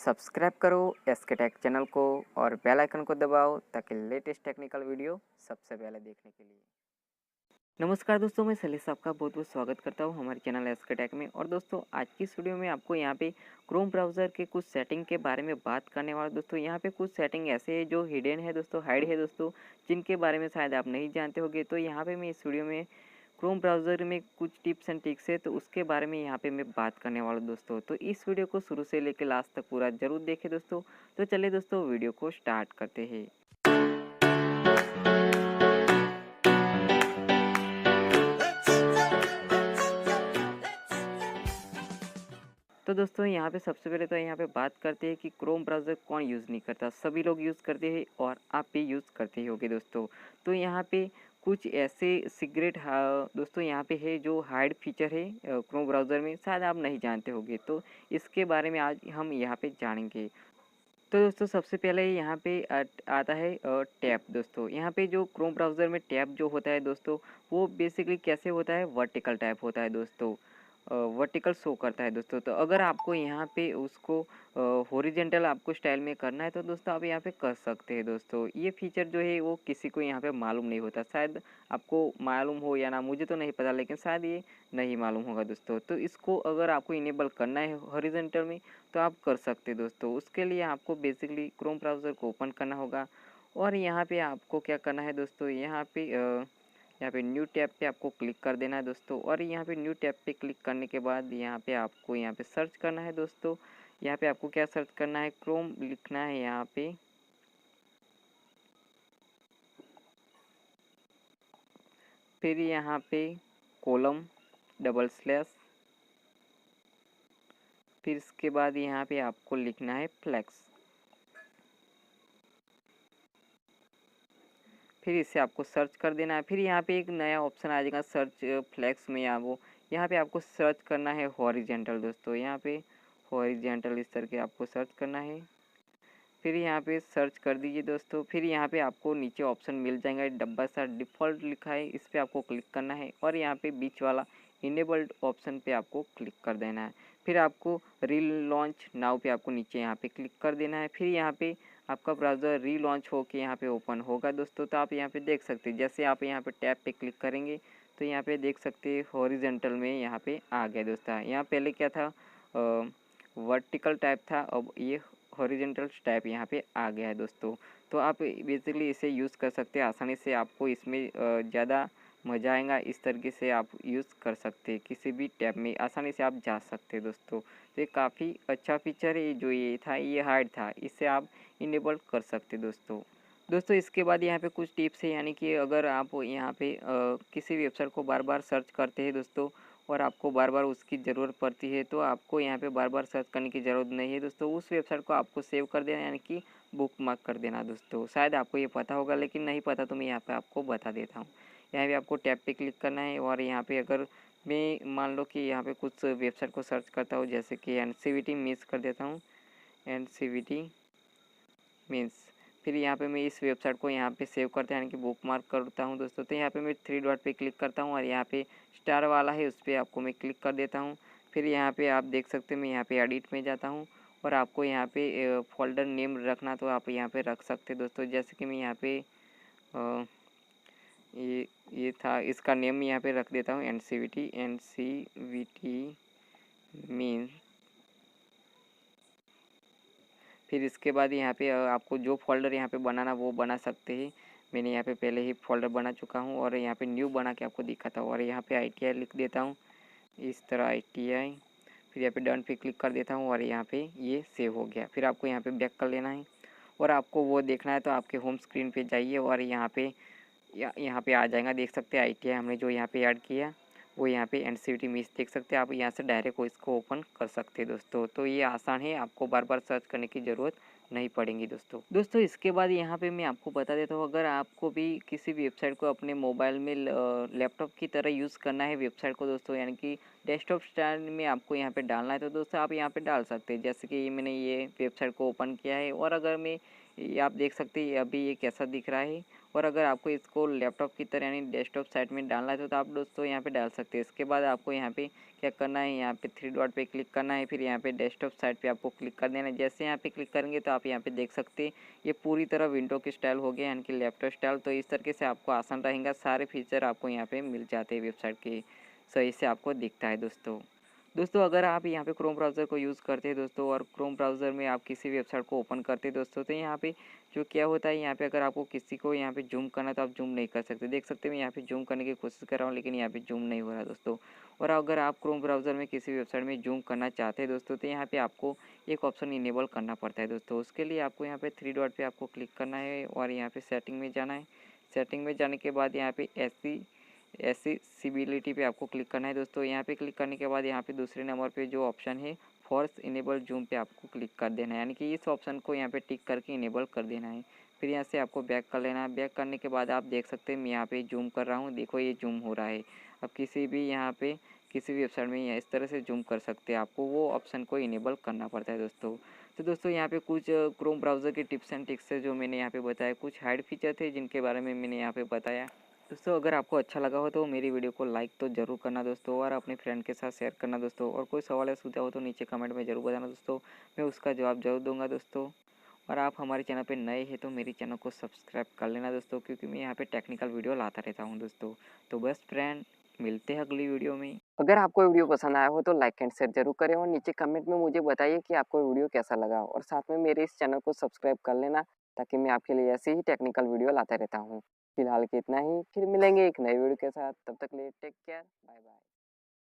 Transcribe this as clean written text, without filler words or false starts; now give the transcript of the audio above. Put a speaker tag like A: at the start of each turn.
A: Subscribe करो SK take channel को और बेल आइकन को दबाओ ताकि लेटेस्ट टेक्निकल वीडियो सबसे पहले देखने के लिए। नमस्कार दोस्तों, मैं शैलेश आपका बहुत बहुत स्वागत करता हूं हमारे चैनल एसके टेक में। और दोस्तों आज की इस वीडियो में आपको यहां पे क्रोम ब्राउज़र के कुछ सेटिंग के बारे में बात करने वाला। दोस्तों यहां पे कुछ सेटिंग ऐसे है जो हिडन है दोस्तों, हाइड है दोस्तों, जिनके बारे में शायद आप नहीं जानते होंगे। तो यहाँ पे मैं इस वीडियो में क्रोम ब्राउज़र में कुछ टिप्स एंड ट्रिक्स है तो उसके बारे में यहाँ पे मैं बात करने वाला हूँ दोस्तों। तो इस वीडियो को शुरू से लेकर लास्ट तक पूरा जरूर देखें दोस्तों। तो चलिए दोस्तों वीडियो को स्टार्ट करते हैं। तो दोस्तों यहाँ पे सबसे पहले तो यहाँ पे बात करते हैं कि क्रोम ब्राउज़र कौन यूज़ नहीं करता। सभी लोग यूज़ करते हैं और आप भी यूज़ करते ही होगे दोस्तों। तो यहाँ पे कुछ ऐसे सीक्रेट दोस्तों यहाँ पे है जो हाइड फीचर है क्रोम ब्राउज़र में, शायद आप नहीं जानते होंगे। तो इसके बारे में आज हम यहाँ पे जानेंगे। तो दोस्तों सबसे पहले यहाँ पे आता है टैब। दोस्तों यहाँ पे जो क्रोम ब्राउज़र में टैब जो होता है दोस्तों, वो बेसिकली कैसे होता है, वर्टिकल टैब होता है दोस्तों, वर्टिकल शो करता है दोस्तों। तो अगर आपको यहाँ पे उसको हॉरिजेंटल आपको स्टाइल में करना है तो दोस्तों आप यहाँ पे कर सकते हैं दोस्तों। ये फीचर जो है वो किसी को यहाँ पे मालूम नहीं होता, शायद आपको मालूम हो या ना, मुझे तो नहीं पता, लेकिन शायद ये नहीं मालूम होगा दोस्तों। तो इसको अगर आपको इनेबल करना है हॉरिजेंटल में तो आप कर सकते हैं दोस्तों। उसके लिए आपको बेसिकली क्रोम ब्राउज़र को ओपन करना होगा और यहाँ पे आपको क्या करना है दोस्तों, यहाँ पे न्यू टैब पे आपको क्लिक कर देना है दोस्तों। और यहाँ पे न्यू टैब पे क्लिक करने के बाद यहाँ पे आपको यहाँ पे सर्च करना है दोस्तों। यहाँ पे आपको क्या सर्च करना है, क्रोम लिखना है यहाँ पे। फिर यहाँ पे कॉलम डबल स्लैश, फिर इसके बाद यहाँ पे आपको लिखना है फ्लैक्स। फिर इसे आपको सर्च कर देना है। फिर यहाँ पे एक नया ऑप्शन आ जाएगा सर्च फ्लैक्स में, या वो यहाँ पे आपको सर्च करना है हॉरिजेंटल दोस्तों। यहाँ पे हॉरिजेंटल इस तरह के आपको सर्च करना है। फिर यहाँ पे सर्च कर दीजिए दोस्तों। फिर यहाँ पे आपको नीचे ऑप्शन मिल जाएगा, डब्बा सा डिफ़ॉल्ट लिखा है, इस पर आपको क्लिक करना है और यहाँ पे बीच वाला इनेबल्ड ऑप्शन पे आपको क्लिक कर देना है। फिर आपको री लॉन्च नाउ पे आपको नीचे यहाँ पे क्लिक कर देना है। फिर यहाँ पे आपका ब्राउज़र री लॉन्च हो के यहाँ पे ओपन होगा दोस्तों। तो आप यहाँ पे देख सकते हैं, जैसे आप यहाँ पे टैब पे क्लिक करेंगे तो यहाँ पे देख सकते हैं हॉरिजेंटल में यहाँ पे आ गया दोस्तों। यहाँ पहले क्या था, वर्टिकल टाइप था, अब ये हॉरिजेंटल टाइप यहाँ पे आ गया है दोस्तों। तो आप बेसिकली इसे यूज़ कर सकते हैं आसानी से, आपको इसमें ज़्यादा मज़ा आएगा। इस तरीके से आप यूज़ कर सकते हैं, किसी भी टैब में आसानी से आप जा सकते हैं दोस्तों। तो ये काफ़ी अच्छा फीचर है। जो ये था ये हार्ड था, इससे आप इनेबल कर सकते दोस्तों। इसके बाद यहाँ पे कुछ टिप्स है, यानी कि अगर आप यहाँ पे किसी वेबसाइट को बार बार सर्च करते हैं दोस्तों और आपको बार बार उसकी ज़रूरत पड़ती है, तो आपको यहाँ पे बार बार सर्च करने की ज़रूरत नहीं है दोस्तों। उस वेबसाइट को आपको सेव कर देना, यानी कि बुक मार्क कर देना दोस्तों। शायद आपको ये पता होगा, लेकिन नहीं पता तो मैं यहाँ पे आपको बता देता हूँ। यहाँ पे आपको टैब पे क्लिक करना है और यहाँ पे अगर मैं मान लो कि यहाँ पे कुछ वेबसाइट को सर्च करता हूँ, जैसे कि NCVT मीन्स कर देता हूँ, NCVT मीन्स। फिर यहाँ पे मैं इस वेबसाइट को यहाँ पे सेव करता हूँ, यानी कि बुक मार्क करता हूँ दोस्तों। तो यहाँ पे मैं 3 डॉट पे क्लिक करता हूँ और यहाँ पे स्टार वाला है उस पर आपको मैं क्लिक कर देता हूँ। फिर यहाँ पे आप देख सकते हैं मैं यहाँ पे एडिट में जाता हूँ और आपको यहाँ पे फोल्डर नेम रखना तो आप यहाँ पे रख सकते हैं दोस्तों। जैसे कि मैं यहाँ पे ये था, इसका नेम यहाँ पे रख देता हूँ NCVT मीन। फिर इसके बाद यहाँ पे आपको जो फोल्डर यहाँ पे बनाना वो बना सकते हैं। मैंने यहाँ पे पहले ही फोल्डर बना चुका हूँ और यहाँ पे न्यू बना के आपको दिखाता हूँ। और यहाँ पे ITI लिख देता हूँ इस तरह ITI। फिर यहाँ पे डन पे क्लिक कर देता हूँ और यहाँ पे ये सेव हो गया। फिर आपको यहाँ पे बैक कर लेना है और आपको वो देखना है तो आपके होम स्क्रीन पे जाइए और यहाँ पे आ जाएगा। देख सकते हैं ITI हमने जो यहाँ पे ऐड किया वो यहाँ पे NCVT मीन्स देख सकते हैं। आप यहाँ से डायरेक्ट इसको ओपन कर सकते हैं दोस्तों। तो ये आसान है, आपको बार बार सर्च करने की ज़रूरत नहीं पड़ेगी दोस्तों। इसके बाद यहाँ पे मैं आपको बता देता हूँ, अगर आपको भी किसी वेबसाइट को अपने मोबाइल में लैपटॉप की तरह यूज़ करना है वेबसाइट को दोस्तों, यानी कि डेस्कटॉप स्टाइल में आपको यहाँ पे डालना है तो दोस्तों आप यहाँ पे डाल सकते हैं। जैसे कि मैंने ये वेबसाइट को ओपन किया है और अगर मैं आप देख सकते हैं अभी ये कैसा दिख रहा है और अगर आपको इसको लैपटॉप की तरह यानी डेस्कटॉप साइट में डालना है तो आप दोस्तों यहाँ पे डाल सकते हैं। इसके बाद आपको यहाँ पे क्या करना है, यहाँ पे 3 डॉट पे क्लिक करना है, फिर यहाँ पे डेस्कटॉप साइट पे आपको क्लिक कर देना है। जैसे यहाँ पे क्लिक करेंगे तो आप यहाँ पे देख सकते हैं ये पूरी तरह विंडो की स्टाइल हो गया यानी कि लैपटॉप स्टाइल। तो इस तरीके से आपको आसान रहेगा, सारे फीचर आपको यहाँ पे मिल जाते हैं, वेबसाइट के सही से आपको दिखता है दोस्तों। दोस्तों अगर आप यहाँ पे क्रोम ब्राउज़र को यूज़ करते हैं दोस्तों और क्रोम ब्राउज़र में आप किसी वेबसाइट को ओपन करते हैं दोस्तों, तो यहाँ पे जो क्या होता है, यहाँ पे अगर आपको किसी को यहाँ पे जूम करना है तो आप जूम नहीं कर सकते। देख सकते हैं मैं यहाँ पे जूम करने की कोशिश कर रहा हूँ लेकिन यहाँ पे जूम नहीं हो रहा दोस्तों। और अगर आप क्रोम ब्राउज़र में किसी वेबसाइट में जूम करना चाहते हैं दोस्तों, तो यहाँ पे आपको एक ऑप्शन इनेबल करना पड़ता है दोस्तों। उसके लिए आपको यहाँ पे 3 डॉट पे आपको क्लिक करना है और यहाँ पे सेटिंग में जाना है। सेटिंग में जाने के बाद यहाँ पे एक्सेसिबिलिटी पे आपको क्लिक करना है दोस्तों। यहाँ पे क्लिक करने के बाद यहाँ पे दूसरे नंबर पे जो ऑप्शन है फोर्स इनेबल जूम पे आपको क्लिक कर देना है, यानी कि इस ऑप्शन को यहाँ पे टिक करके इनेबल कर देना है। फिर यहाँ से आपको बैक कर लेना है। बैक करने के बाद आप देख सकते हैं मैं यहाँ पे जूम कर रहा हूँ, देखो ये जूम हो रहा है। अब किसी भी यहाँ पे किसी भी वेबसाइट में इस तरह से जूम कर सकते हैं, आपको वो ऑप्शन को इनेबल करना पड़ता है दोस्तों। तो दोस्तों यहाँ पे कुछ क्रोम ब्राउज़र के टिप्स एंड ट्रिक्स है जो मैंने यहाँ पे बताया, कुछ हाइड फीचर थे जिनके बारे में मैंने यहाँ पे बताया। दोस्तों अगर आपको अच्छा लगा हो तो मेरी वीडियो को लाइक तो ज़रूर करना दोस्तों, और अपने फ्रेंड के साथ शेयर करना दोस्तों। और कोई सवाल या सुझाव हो तो नीचे कमेंट में ज़रूर बताना दोस्तों, मैं उसका जवाब ज़रूर दूंगा दोस्तों। और आप हमारे चैनल पे नए हैं तो मेरे चैनल को सब्सक्राइब कर लेना दोस्तों, क्योंकि मैं यहाँ पे टेक्निकल वीडियो लाता रहता हूँ दोस्तों। तो बस फ्रेंड, मिलते हैं अगली वीडियो में। अगर आपको वीडियो पसंद आया हो तो लाइक एंड शेयर जरूर करें और नीचे कमेंट में मुझे बताइए कि आपको वीडियो कैसा लगा, और साथ में मेरे इस चैनल को सब्सक्राइब कर लेना ताकि मैं आपके लिए ऐसे ही टेक्निकल वीडियो लाता रहता हूँ। फिलहाल के इतना ही, फिर मिलेंगे एक नई वीडियो के साथ, तब तक के लिए टेक केयर, बाय बाय।